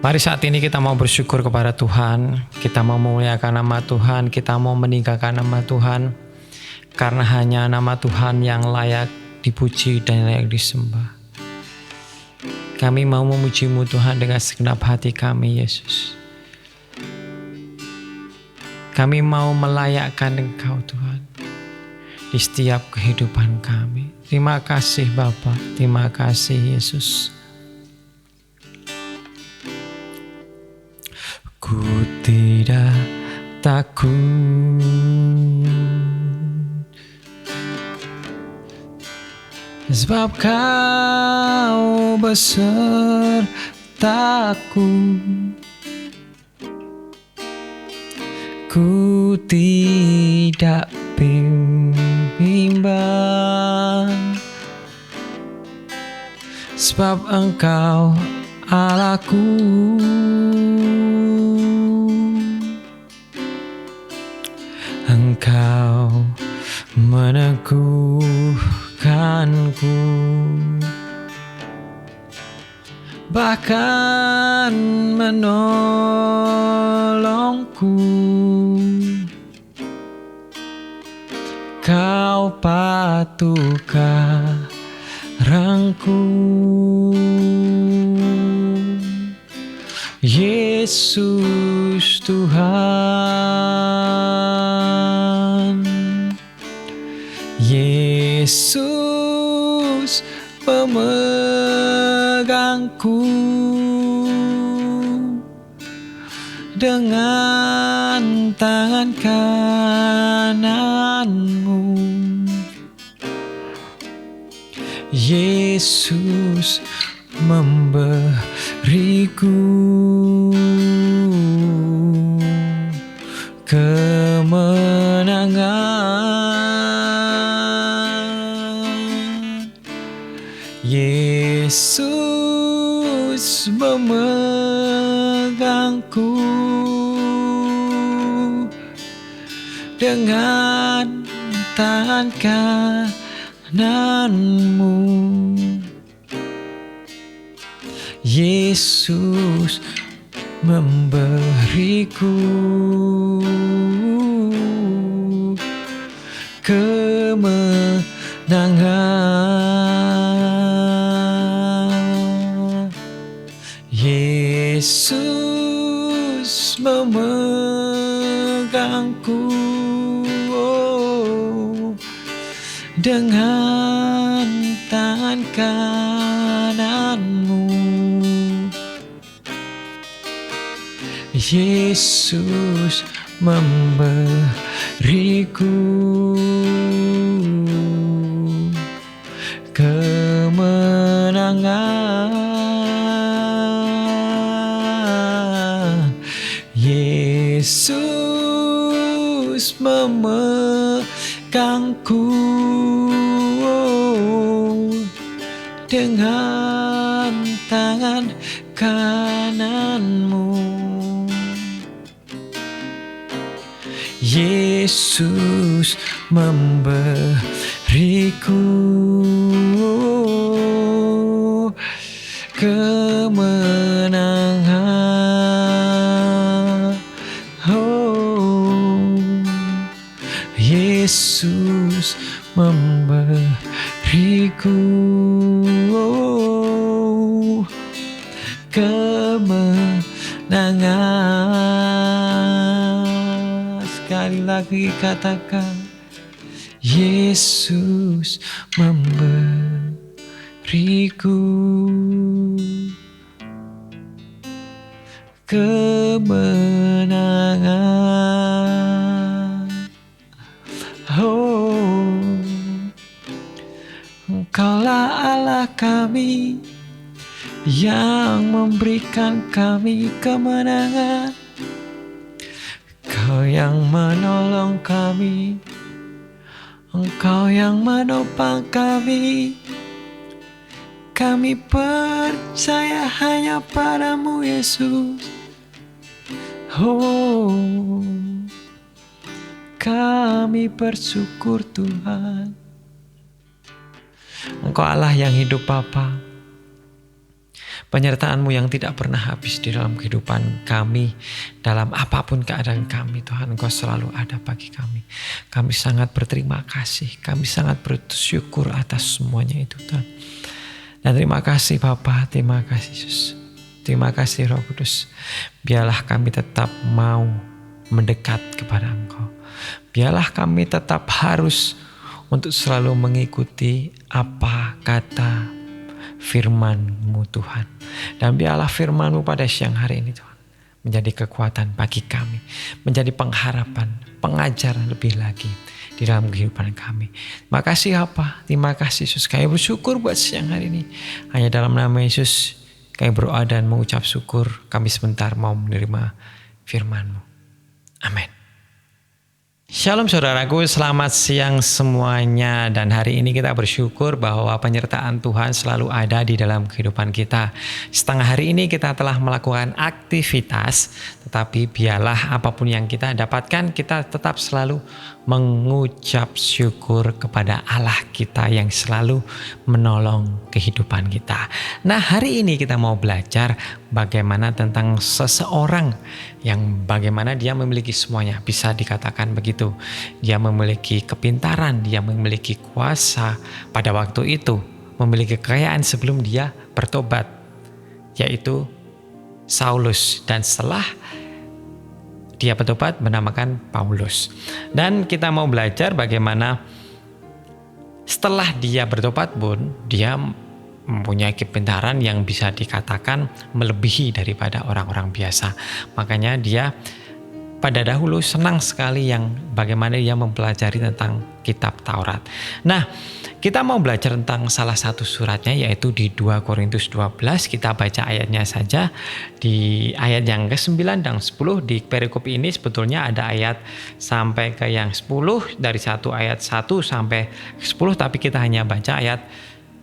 Mari saat ini kita mau bersyukur kepada Tuhan, kita mau memuliakan nama Tuhan, kita mau meninggikan nama Tuhan, karena hanya nama Tuhan yang layak dipuji dan layak disembah. Kami mau memuji-Mu Tuhan dengan segenap hati kami, Yesus. Kami mau melayakkan Engkau Tuhan di setiap kehidupan kami. Terima kasih Bapa, terima kasih Yesus. Ku tidak takut, sebab Kau besertaku. Ku tidak bimbang, sebab Engkau Allahku. Engkau meneguhkanku, bahkan menolongku. Kau patuhkan rangku, Yesus Tuhan. Yesus pemegangku, dengan tangan kanan-Mu. Yesus memberiku kemenangan. Yesus memegangku, dengan tangan kanan-Mu. Yesus memberiku kemenangan. Yesus memegangku, dengan tangan kanan-Mu. Yesus memberiku kemenangan. Yesus memegangku, dengan tangan kanan-Mu. Yesus memberiku kemenangan. Oh, Yesus memberiku kemenangan. Sekali lagi katakan, Yesus memberiku kemenangan. Oh, Engkaulah Allah kami, yang memberikan kami kemenangan. Engkau yang menolong kami, Engkau yang menopang kami. Kami percaya hanya padamu, Yesus. Oh, kami bersyukur Tuhan. Engkau Allah yang hidup Bapa. Penyertaan-Mu yang tidak pernah habis di dalam kehidupan kami. Dalam apapun keadaan kami Tuhan, Engkau selalu ada bagi kami. Kami sangat berterima kasih. Kami sangat bersyukur atas semuanya itu Tuhan. Dan terima kasih Bapa, terima kasih Yesus. Terima kasih Roh Kudus. Biarlah kami tetap mau mendekat kepada Engkau. Biarlah kami tetap harus untuk selalu mengikuti apa kata firman-Mu Tuhan. Dan biarlah firman-Mu pada siang hari ini Tuhan menjadi kekuatan bagi kami, menjadi pengharapan, pengajaran lebih lagi di dalam kehidupan kami. Terima kasih Bapa, terima kasih Yesus. Kami bersyukur buat siang hari ini. Hanya dalam nama Yesus kami berdoa dan mengucap syukur. Kami sebentar mau menerima firman-Mu. Amin. Shalom saudaraku, selamat siang semuanya. Dan hari ini kita bersyukur bahwa penyertaan Tuhan selalu ada di dalam kehidupan kita. Setengah hari ini kita telah melakukan aktivitas, tetapi biarlah apapun yang kita dapatkan, kita tetap selalu mengucap syukur kepada Allah kita yang selalu menolong kehidupan kita. Nah, hari ini kita mau belajar bagaimana tentang seseorang yang bagaimana dia memiliki semuanya, bisa dikatakan begitu. Dia memiliki kepintaran, dia memiliki kuasa pada waktu itu, memiliki kekayaan sebelum dia bertobat, yaitu Saulus, dan setelah dia bertobat menamakan Paulus. Dan kita mau belajar bagaimana setelah dia bertobat pun dia mempunyai kepintaran yang bisa dikatakan melebihi daripada orang-orang biasa. Makanya dia pada dahulu senang sekali yang bagaimana dia mempelajari tentang kitab Taurat. Nah, kita mau belajar tentang salah satu suratnya, yaitu di 2 Korintus 12. Kita baca ayatnya saja. Di ayat yang ke-9 dan 10 di perikop ini sebetulnya ada ayat sampai ke yang 10, dari ayat 1 sampai 10, tapi kita hanya baca ayat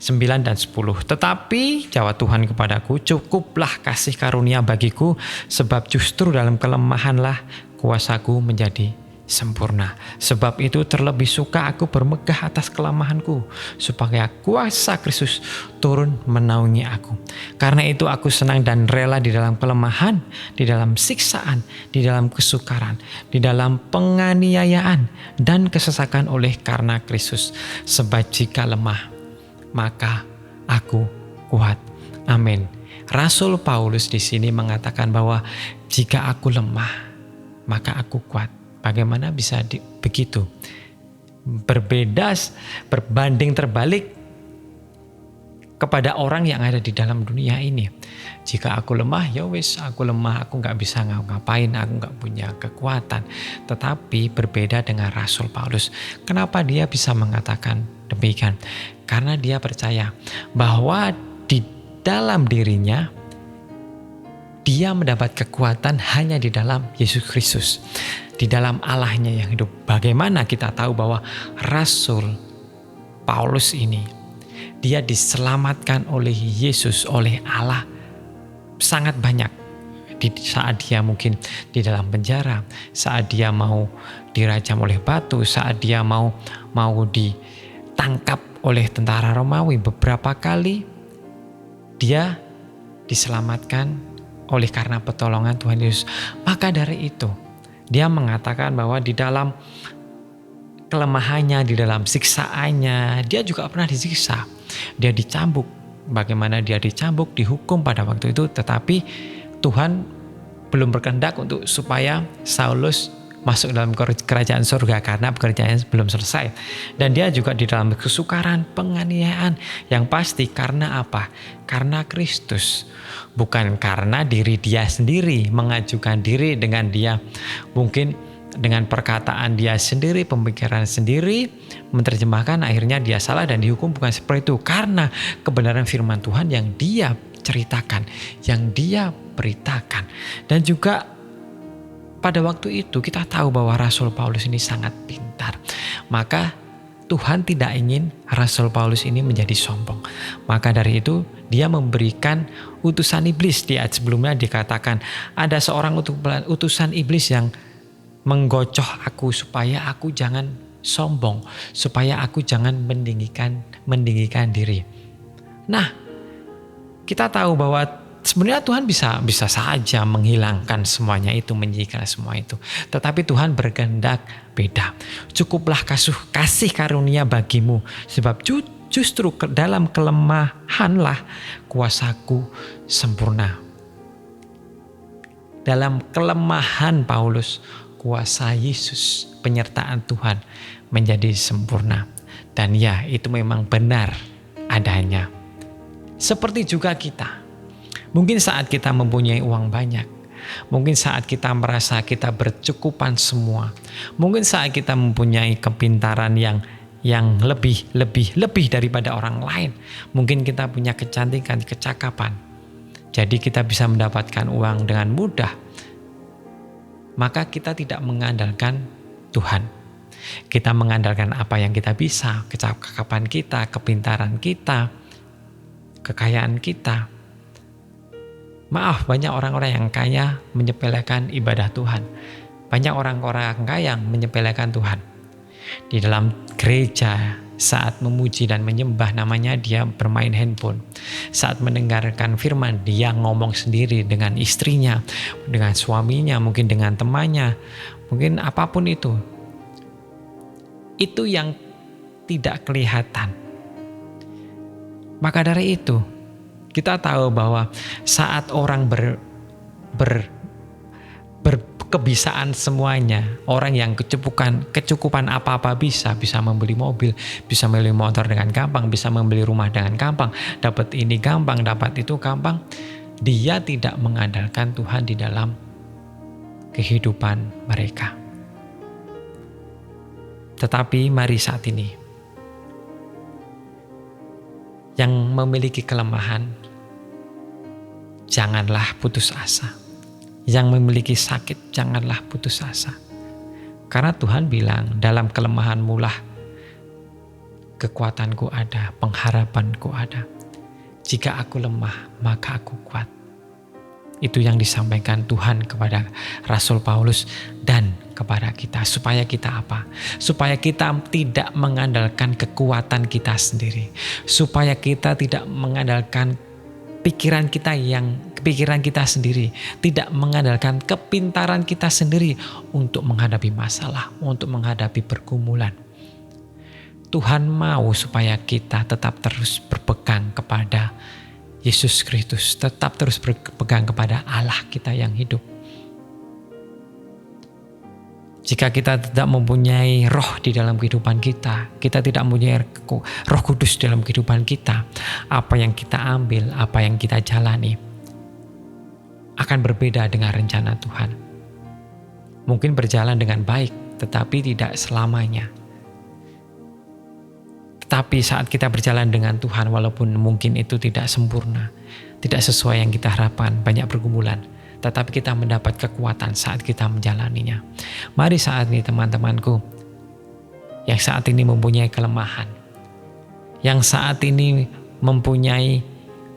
9 dan 10. Tetapi jawab Tuhan kepadaku, cukuplah kasih karunia bagiku, sebab justru dalam kelemahanlah kuasaku menjadi sempurna. Sebab itu terlebih suka aku bermegah atas kelemahanku, supaya kuasa Kristus turun menaungi aku. Karena itu aku senang dan rela di dalam kelemahan, di dalam siksaan, di dalam kesukaran, di dalam penganiayaan dan kesesakan oleh karena Kristus. Sebab jika lemah, maka aku kuat. Amin. Rasul Paulus di sini mengatakan bahwa jika aku lemah, maka aku kuat. Bagaimana bisa begitu? Berbanding terbalik kepada orang yang ada di dalam dunia ini. Jika aku lemah, ya wis, aku lemah, aku gak bisa ngapain, aku gak punya kekuatan. Tetapi berbeda dengan Rasul Paulus. Kenapa dia bisa mengatakan demikian? Karena dia percaya bahwa di dalam dirinya dia mendapat kekuatan hanya di dalam Yesus Kristus, di dalam Allahnya yang hidup. Bagaimana kita tahu bahwa Rasul Paulus ini, dia diselamatkan oleh Yesus, oleh Allah sangat banyak. Saat dia mungkin di dalam penjara, saat dia mau dirajam oleh batu, saat dia mau ditangkap oleh tentara Romawi, beberapa kali dia diselamatkan oleh karena pertolongan Tuhan Yesus. Maka dari itu dia mengatakan bahwa di dalam kelemahannya, di dalam siksaannya, dia juga pernah disiksa. Dia dicambuk. Bagaimana dia dicambuk, dihukum pada waktu itu, tetapi Tuhan belum berkehendak untuk supaya Saulus masuk dalam kerajaan surga karena pekerjaannya belum selesai. Dan dia juga di dalam kesukaran, penganiayaan, yang pasti karena apa? Karena Kristus, bukan karena diri dia sendiri mengajukan diri dengan dia mungkin dengan perkataan dia sendiri, pemikiran sendiri, menerjemahkan akhirnya dia salah dan dihukum. Bukan seperti itu, karena kebenaran firman Tuhan yang dia ceritakan, yang dia beritakan. Dan juga pada waktu itu kita tahu bahwa Rasul Paulus ini sangat pintar. Maka Tuhan tidak ingin Rasul Paulus ini menjadi sombong. Maka dari itu dia memberikan utusan iblis. Di ayat sebelumnya dikatakan ada seorang utusan iblis yang menggocoh aku supaya aku jangan sombong, supaya aku jangan meninggikan diri. Nah, Kita tahu bahwa sebenarnya Tuhan bisa saja menghilangkan semuanya itu, menjadikan semua itu. Tetapi Tuhan berkehendak beda. Cukuplah kasih karunia bagimu, sebab justru dalam kelemahanlah kuasaku sempurna. Dalam kelemahan Paulus, kuasa Yesus, penyertaan Tuhan menjadi sempurna. Dan ya, itu memang benar adanya. Seperti juga kita. Mungkin saat kita mempunyai uang banyak. Mungkin saat kita merasa kita bercukupan semua. Mungkin saat kita mempunyai kepintaran yang lebih daripada orang lain. Mungkin kita punya kecantikan, kecakapan. Jadi kita bisa mendapatkan uang dengan mudah. Maka kita tidak mengandalkan Tuhan. Kita mengandalkan apa yang kita bisa, kecakapan kita, kepintaran kita, kekayaan kita. Maaf, banyak orang-orang yang kaya menyepelekan ibadah Tuhan. Banyak orang-orang kaya yang menyepelekan Tuhan. Di dalam gereja, saat memuji dan menyembah namanya dia bermain handphone. Saat mendengarkan firman, dia ngomong sendiri dengan istrinya, dengan suaminya, mungkin dengan temannya, mungkin apapun itu. Itu yang tidak kelihatan. Maka dari itu, kita tahu bahwa saat orang berkebisaan semuanya, orang yang kecukupan apa-apa bisa membeli mobil, bisa membeli motor dengan gampang, bisa membeli rumah dengan gampang, dapat ini gampang, dapat itu gampang. Dia tidak mengandalkan Tuhan di dalam kehidupan mereka. Tetapi mari saat ini, yang memiliki kelemahan, janganlah putus asa. Yang memiliki sakit, janganlah putus asa. Karena Tuhan bilang, dalam kelemahanmu lah kekuatanku ada, pengharapanku ada. Jika aku lemah, maka aku kuat. Itu yang disampaikan Tuhan kepada Rasul Paulus dan kepada kita. Supaya kita apa? Supaya kita tidak mengandalkan kekuatan kita sendiri. Supaya kita tidak mengandalkan pikiran kita sendiri, tidak mengandalkan kepintaran kita sendiri untuk menghadapi masalah, untuk menghadapi pergumulan. Tuhan mau supaya kita tetap terus berpegang kepada Yesus Kristus, tetap terus berpegang kepada Allah kita yang hidup. Jika kita tidak mempunyai roh di dalam kehidupan kita, kita tidak mempunyai roh kudus dalam kehidupan kita, apa yang kita ambil, apa yang kita jalani, akan berbeda dengan rencana Tuhan. Mungkin berjalan dengan baik, tetapi tidak selamanya. Tetapi saat kita berjalan dengan Tuhan, walaupun mungkin itu tidak sempurna, tidak sesuai yang kita harapkan, banyak pergumulan, tetapi kita mendapat kekuatan saat kita menjalaninya. Mari saat ini teman-temanku, yang saat ini mempunyai kelemahan, yang saat ini mempunyai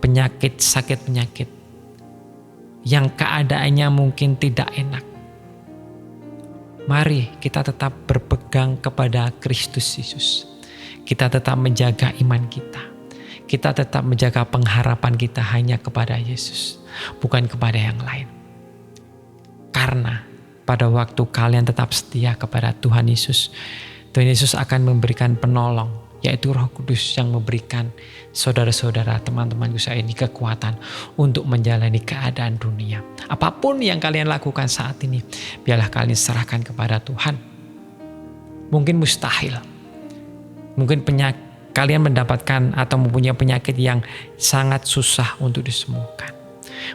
penyakit, sakit penyakit, yang keadaannya mungkin tidak enak. Mari kita tetap berpegang kepada Kristus Yesus. Kita tetap menjaga iman kita. Kita tetap menjaga pengharapan kita hanya kepada Yesus, bukan kepada yang lain. Karena pada waktu kalian tetap setia kepada Tuhan Yesus, Tuhan Yesus akan memberikan penolong, yaitu Roh Kudus yang memberikan saudara-saudara, teman-temanku saya ini kekuatan untuk menjalani keadaan dunia. Apapun yang kalian lakukan saat ini, biarlah kalian serahkan kepada Tuhan. Mungkin mustahil. Mungkin kalian mendapatkan atau mempunyai penyakit yang sangat susah untuk disembuhkan.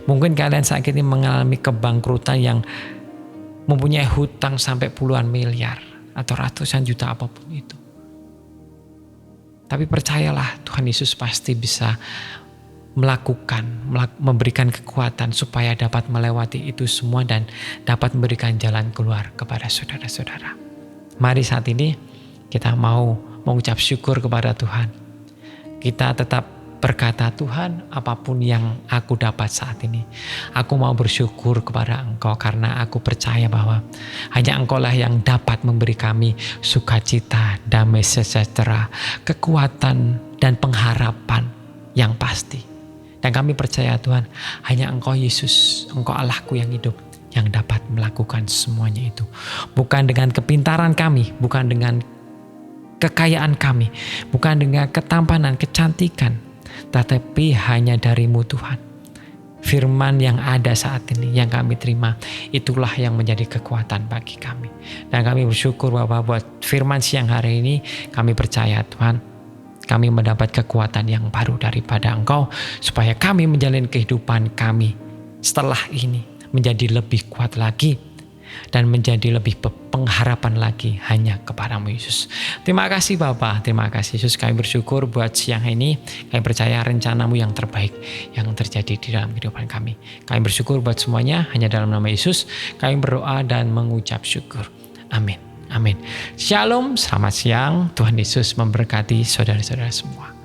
Mungkin kalian saat ini mengalami kebangkrutan yang mempunyai hutang sampai puluhan miliar atau ratusan juta apapun itu. Tapi percayalah, Tuhan Yesus pasti bisa memberikan kekuatan supaya dapat melewati itu semua dan dapat memberikan jalan keluar kepada saudara-saudara. Mari saat ini kita mau mengucap syukur kepada Tuhan. Kita tetap berkata, Tuhan, apapun yang aku dapat saat ini, aku mau bersyukur kepada Engkau karena aku percaya bahwa hanya Engkau lah yang dapat memberi kami sukacita, damai sejahtera, kekuatan dan pengharapan yang pasti. Dan kami percaya Tuhan, hanya Engkau Yesus, Engkau Allahku yang hidup, yang dapat melakukan semuanya itu. Bukan dengan kepintaran kami, bukan dengan kekayaan kami, bukan dengan ketampanan, kecantikan, tetapi hanya dari-Mu Tuhan. Firman yang ada saat ini yang kami terima, itulah yang menjadi kekuatan bagi kami. Dan kami bersyukur Bapa buat firman siang hari ini, kami percaya Tuhan, kami mendapat kekuatan yang baru daripada Engkau, supaya kami menjalin kehidupan kami setelah ini menjadi lebih kuat lagi dan menjadi lebih pengharapan lagi hanya kepada-Mu Yesus. Terima kasih Bapa, terima kasih Yesus. Kami bersyukur buat siang ini, kami percaya rencana-Mu yang terbaik yang terjadi di dalam kehidupan kami. Kami bersyukur buat semuanya hanya dalam nama Yesus. Kami berdoa dan mengucap syukur. Amin. Amin. Shalom, selamat siang. Tuhan Yesus memberkati saudara-saudara semua.